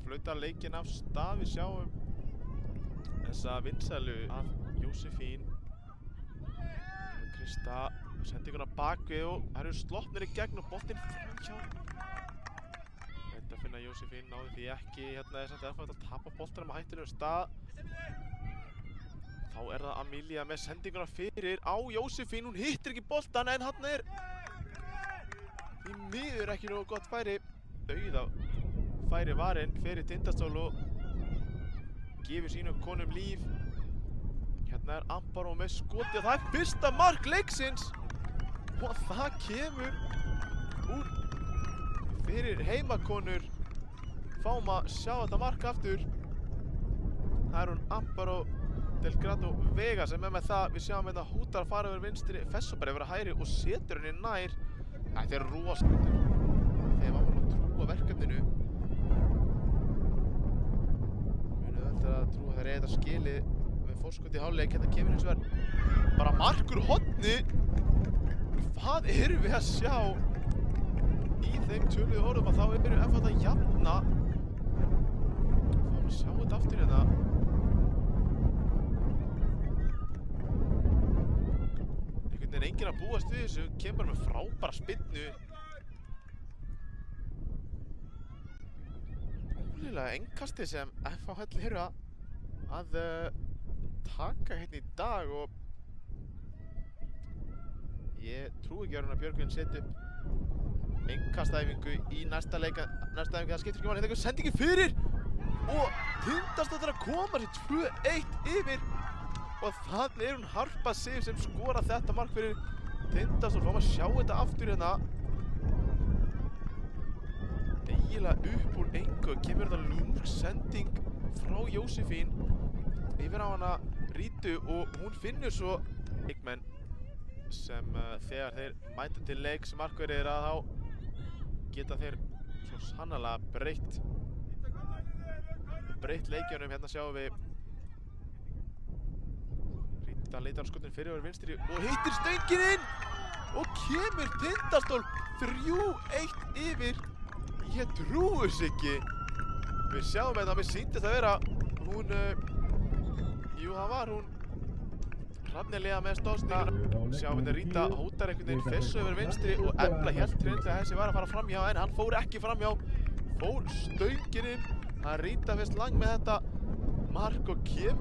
flauta leikinn af stað. Við sjáum þessa vinsælu af Jósefín. Krista sendinguna bakvið og það eru sloppnir í gegn og boltinn framhjá. Þetta finna Jósefín, náði því ekki. Hérna er samt ennþá að tapa boltanum á hættulegum stað. Þá er það Amelia með sendinguna fyrir á Jósefín. Hún hittir ekki boltan en hann er því miður ekki nógu gott færi. Dauða færi varinn fyrir Tindastól og gefur sínum konum líf. Hérna er Amparo með skoti og það er fyrsta mark leiksins. Og það kemur úr fyrir heimakonur. Fáum að sjá þetta mark aftur. Það er hún Amparo Delgado Vega sem er með það. Við sjáum þetta Hútar fara yfir vinstri, Fesso bara yfir að hægri og setur henni nær. Þetta er rosalegt. Þegar maður var að trúa verkefninu. Munu veldur að trúa þeir þetta skilið með forskot í hálfleik. Hérna kemur hins vegar bara markur horni. Hvað erum við að sjá í þeim töluðu orðum að þá eru ef þetta jafna. Fáum að sjá þetta aftur hérna. Einhvern veginn enginn að búast við þessu, kemur með frábæra spynnu. Ótrúlega innkasti sem FH eru að taka hérna í dag og ég trúi ekki að Björgvin setja upp innkastæfingu í næsta leik. Það skiptir ekki máli, hérna sendingi fyrir og Tindastóll að koma sér 2-1 yfir og þannig er hún Harpa Sif sem skora þetta mark fyrir Tindastóll. Fáum að sjá þetta aftur hérna. Eiginlega upp úr engu kemur þetta lúmsk sending frá Jósefín yfir á hana Rítu og hún finnur svo leikmenn sem þegar þeir mæta til leiks markverðir að þá geta þeir svo sannarlega breytt leikjunum. Hérna sjáum við Ríta leitar skotin fyrir yfir vinstri og hittir stöngin inn og kemur Tindastól 3-1 yfir. Ég trúi þess ekki. Við sjáum þetta, mér sýndist að vera hún, jú það var hún Hrafnilega með stóðstíkuna. Sjáum þetta Ríta hótar einhvern veginn Fesso yfir vinstri og Embla hélt hreinlega að þessi var að fara framhjá en hann fór ekki framhjá. Fór stöngin inn. Það Ríta fyrst lang með þetta mark og kemur